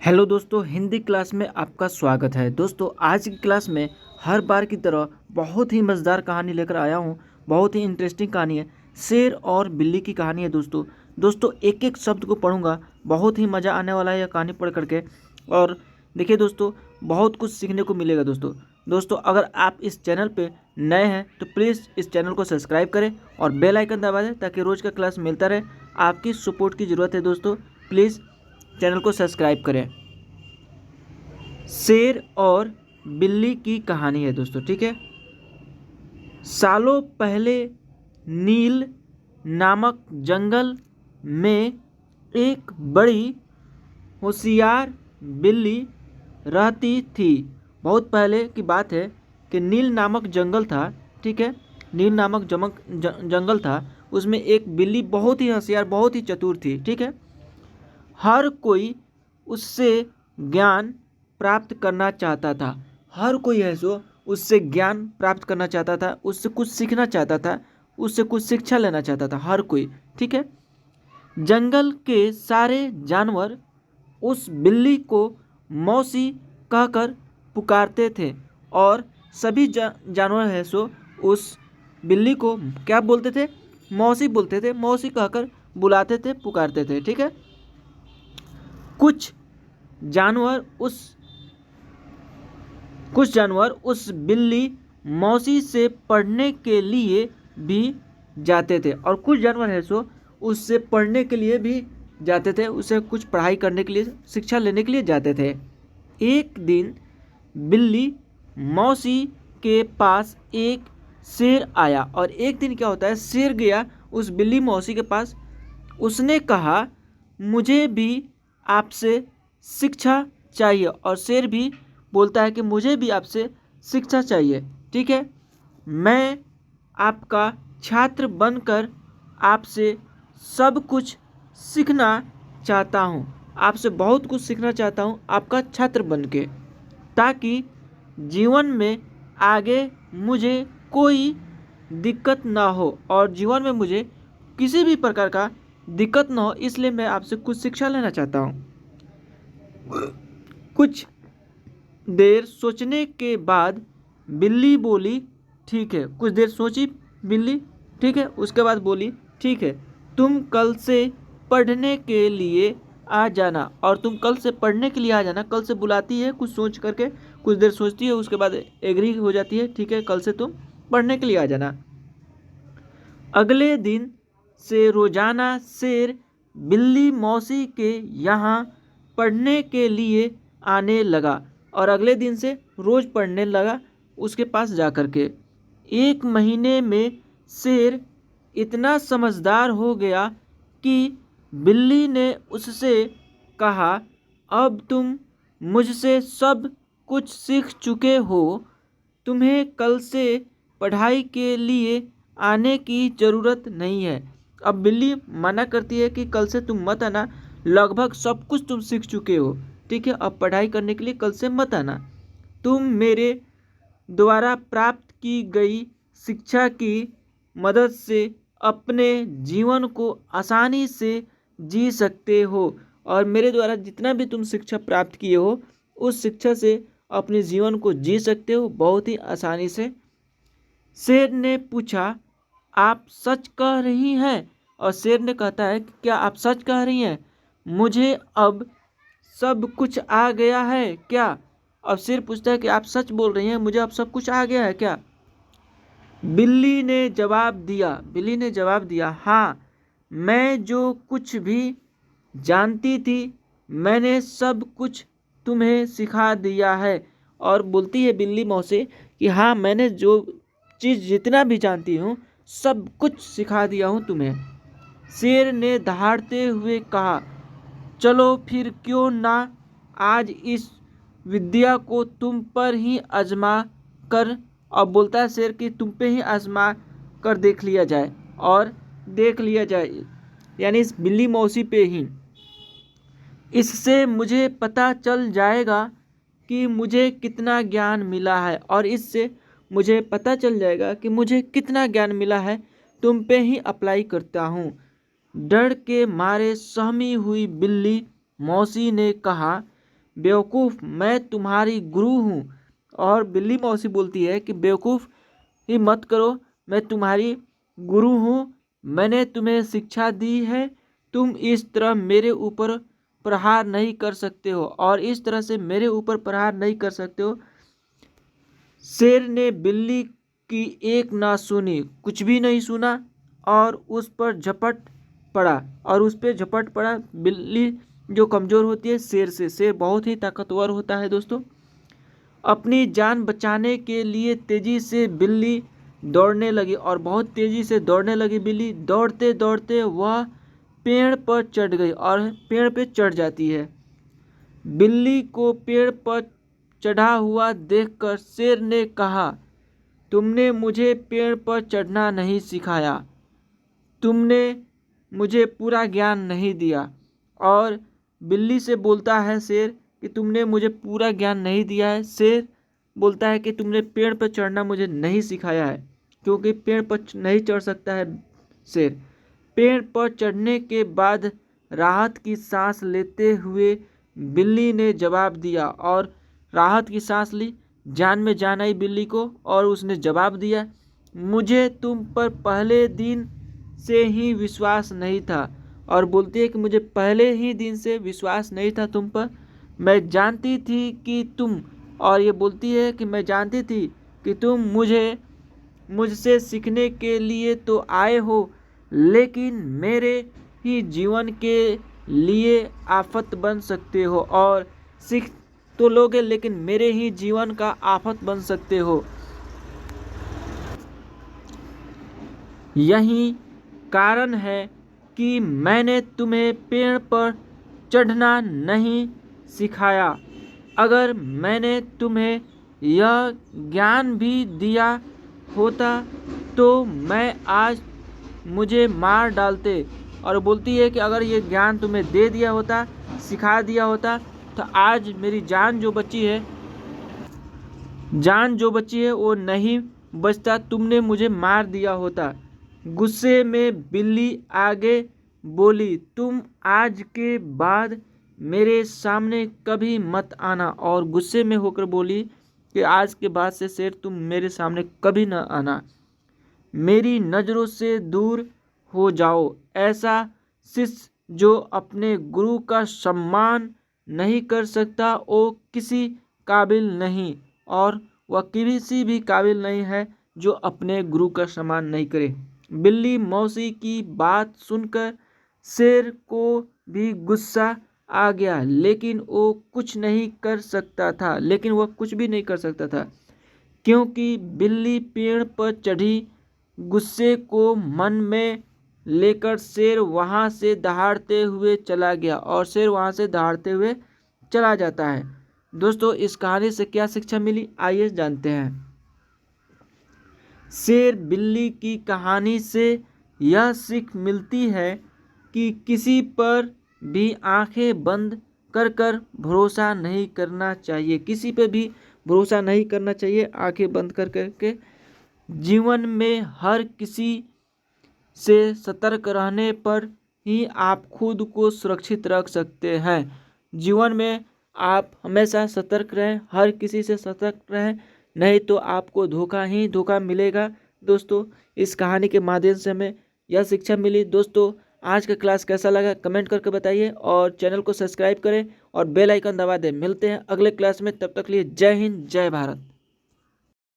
Hello दोस्तों, Hindi class में आपका स्वागत है। दोस्तों, आज की क्लास में हर बार की तरह बहुत ही मज़ेदार कहानी लेकर आया हूँ। बहुत ही इंटरेस्टिंग कहानी है। शेर और बिल्ली की कहानी है दोस्तों एक एक शब्द को पढ़ूंगा। बहुत ही मज़ा आने वाला है यह कहानी पढ़ करके। और देखिए दोस्तों, बहुत कुछ सीखने को मिलेगा दोस्तों अगर आप इस चैनल पे नए हैं तो प्लीज़ इस चैनल को सब्सक्राइब करें और बेल आइकन दबा दें ताकि रोज़ का क्लास मिलता रहे। आपकी सपोर्ट की ज़रूरत है दोस्तों, प्लीज़ चैनल को सब्सक्राइब करें। शेर और बिल्ली की कहानी है दोस्तों, ठीक है। सालों पहले नील नामक जंगल में एक बड़ी होशियार बिल्ली रहती थी। बहुत पहले की बात है कि नील नामक जंगल था, ठीक है। नील नामक जंगल था, उसमें एक बिल्ली बहुत ही होशियार, बहुत ही चतुर थी, ठीक है। हर कोई उससे ज्ञान प्राप्त करना चाहता था। हर कोई है सो उससे ज्ञान प्राप्त करना चाहता था, उससे कुछ सीखना चाहता था, उससे कुछ शिक्षा लेना चाहता था हर कोई, ठीक है। जंगल के सारे जानवर उस बिल्ली को मौसी कहकर पुकारते थे और सभी जानवर है सो उस बिल्ली को क्या बोलते थे? मौसी बोलते थे, मौसी कहकर बुलाते थे, पुकारते थे, ठीक है। कुछ जानवर उस कुछ जानवर उस बिल्ली मौसी से पढ़ने के लिए भी जाते थे और कुछ जानवर है सो उससे पढ़ने के लिए भी जाते थे, उससे कुछ पढ़ाई करने के लिए, शिक्षा लेने के लिए जाते थे। एक दिन बिल्ली मौसी के पास एक शेर आया और एक दिन क्या होता है, शेर गया उस बिल्ली मौसी के पास। उसने कहा, मुझे भी आपसे शिक्षा चाहिए। और शेर भी बोलता है कि मुझे भी आपसे शिक्षा चाहिए, ठीक है। मैं आपका छात्र बनकर आपसे सब कुछ सीखना चाहता हूँ। आपसे बहुत कुछ सीखना चाहता हूँ आपका छात्र बनके, ताकि जीवन में आगे मुझे कोई दिक्कत ना हो और जीवन में मुझे किसी भी प्रकार का दिक्कत ना हो, इसलिए मैं आपसे कुछ शिक्षा लेना चाहता हूँ। कुछ देर सोचने के बाद बिल्ली बोली, ठीक है। कुछ देर सोची बिल्ली, ठीक है। उसके बाद बोली, ठीक है, तुम कल से पढ़ने के लिए आ जाना। और तुम कल से पढ़ने के लिए आ जाना। कल से बुलाती है कुछ सोच करके, कुछ देर सोचती है, उसके बाद एग्री हो जाती है, ठीक है, कल से तुम पढ़ने के लिए आ जाना। अगले दिन से रोजाना शेर बिल्ली मौसी के यहाँ पढ़ने के लिए आने लगा और अगले दिन से रोज पढ़ने लगा उसके पास जा कर के। एक महीने में शेर इतना समझदार हो गया कि बिल्ली ने उससे कहा, अब तुम मुझसे सब कुछ सीख चुके हो, तुम्हें कल से पढ़ाई के लिए आने की ज़रूरत नहीं है। अब बिल्ली मना करती है कि कल से तुम मत आना, लगभग सब कुछ तुम सीख चुके हो, ठीक है। अब पढ़ाई करने के लिए कल से मत आना। तुम मेरे द्वारा प्राप्त की गई शिक्षा की मदद से अपने जीवन को आसानी से जी सकते हो और मेरे द्वारा जितना भी तुम शिक्षा प्राप्त किए हो उस शिक्षा से अपने जीवन को जी सकते हो बहुत ही आसानी से। शेर ने पूछा, आप सच कह रही हैं? और शेर ने कहता है कि क्या आप सच कह रही हैं? मुझे अब सब कुछ आ गया है क्या? अब शेर पूछता है कि आप सच बोल रही हैं, मुझे अब सब कुछ आ गया है क्या? बिल्ली ने जवाब दिया, हाँ, मैं जो कुछ भी जानती थी मैंने सब कुछ तुम्हें सिखा दिया है। और बोलती है बिल्ली मौसी कि हाँ, मैंने जो चीज़ जितना भी जानती हूँ सब कुछ सिखा दिया हूँ तुम्हें। शेर ने दहाड़ते हुए कहा, चलो फिर क्यों ना आज इस विद्या को तुम पर ही आजमा कर। और बोलता है शेर कि तुम पे ही आजमा कर देख लिया जाए और देख लिया जाए, यानी इस बिल्ली मौसी पे ही। इससे मुझे पता चल जाएगा कि मुझे कितना ज्ञान मिला है और इससे मुझे पता चल जाएगा कि मुझे कितना ज्ञान मिला है, तुम पे ही अप्लाई करता हूँ। डर के मारे सहमी हुई बिल्ली मौसी ने कहा, बेवकूफ़, मैं तुम्हारी गुरु हूँ। और बिल्ली मौसी बोलती है कि बेवकूफ़ ही मत करो, मैं तुम्हारी गुरु हूँ, मैंने तुम्हें शिक्षा दी है, तुम इस तरह मेरे ऊपर प्रहार नहीं कर सकते हो और इस तरह से मेरे ऊपर प्रहार नहीं कर सकते हो। शेर ने बिल्ली की एक ना सुनी, कुछ भी नहीं सुना और उस पर झपट पड़ा। बिल्ली जो कमज़ोर होती है शेर से, शेर बहुत ही ताकतवर होता है दोस्तों। अपनी जान बचाने के लिए तेज़ी से बिल्ली दौड़ने लगी और बहुत तेज़ी से दौड़ने लगी बिल्ली। दौड़ते दौड़ते वह पेड़ पर चढ़ गई और पेड़ पर चढ़ जाती है। बिल्ली को पेड़ पर चढ़ा हुआ देखकर शेर ने कहा, तुमने मुझे पेड़ पर चढ़ना नहीं सिखाया, तुमने मुझे पूरा ज्ञान नहीं दिया। और बिल्ली से बोलता है शेर कि तुमने मुझे पूरा ज्ञान नहीं दिया है। शेर बोलता है कि तुमने पेड़ पर चढ़ना मुझे नहीं सिखाया है, क्योंकि पेड़ पर नहीं चढ़ सकता है शेर। पेड़ पर चढ़ने के बाद राहत की सांस लेते हुए बिल्ली ने जवाब दिया और राहत की सांस ली, जान में जान आई बिल्ली को और उसने जवाब दिया, मुझे तुम पर पहले दिन से ही विश्वास नहीं था। और बोलती है कि मुझे पहले ही दिन से विश्वास नहीं था तुम पर, मैं जानती थी कि तुम, और ये बोलती है कि मैं जानती थी कि तुम मुझसे सीखने के लिए तो आए हो, लेकिन मेरे ही जीवन के लिए आफत बन सकते हो। और सीख तो लोगे लेकिन मेरे ही जीवन का आफत बन सकते हो। यही कारण है कि मैंने तुम्हें पेड़ पर चढ़ना नहीं सिखाया। अगर मैंने तुम्हें यह ज्ञान भी दिया होता तो मैं आज मुझे मार डालते। और बोलती है कि अगर ये ज्ञान तुम्हें दे दिया होता, सिखा दिया होता, तो आज मेरी जान जो बची है वो नहीं बचता, तुमने मुझे मार दिया होता। गुस्से में बिल्ली आगे बोली, तुम आज के बाद मेरे सामने कभी मत आना। और गुस्से में होकर बोली कि आज के बाद से शेर तुम मेरे सामने कभी न आना, मेरी नज़रों से दूर हो जाओ। ऐसा शिष्य जो अपने गुरु का सम्मान नहीं कर सकता वो किसी काबिल नहीं, और वह किसी भी काबिल नहीं है जो अपने गुरु का सम्मान नहीं करे। बिल्ली मौसी की बात सुनकर शेर को भी गुस्सा आ गया, लेकिन वह कुछ भी नहीं कर सकता था, क्योंकि बिल्ली पेड़ पर चढ़ी। गुस्से को मन में लेकर शेर वहाँ से दहाड़ते हुए चला गया और शेर वहाँ से दहाड़ते हुए चला जाता है। दोस्तों, इस कहानी से क्या शिक्षा मिली, आइए जानते हैं। शेर बिल्ली की कहानी से यह सीख मिलती है कि किसी पर भी आंखें बंद कर भरोसा नहीं करना चाहिए, किसी पर भी भरोसा नहीं करना चाहिए आंखें बंद कर के। जीवन में हर किसी से सतर्क रहने पर ही आप खुद को सुरक्षित रख सकते हैं। जीवन में आप हमेशा सतर्क रहें, हर किसी से सतर्क रहें, नहीं तो आपको धोखा ही धोखा मिलेगा। दोस्तों, इस कहानी के माध्यम से हमें यह शिक्षा मिली। दोस्तों, आज का क्लास कैसा लगा कमेंट करके बताइए और चैनल को सब्सक्राइब करें और बेल आइकन दबा दें। मिलते हैं अगले क्लास में, तब तक के लिए जय हिंद, जय भारत।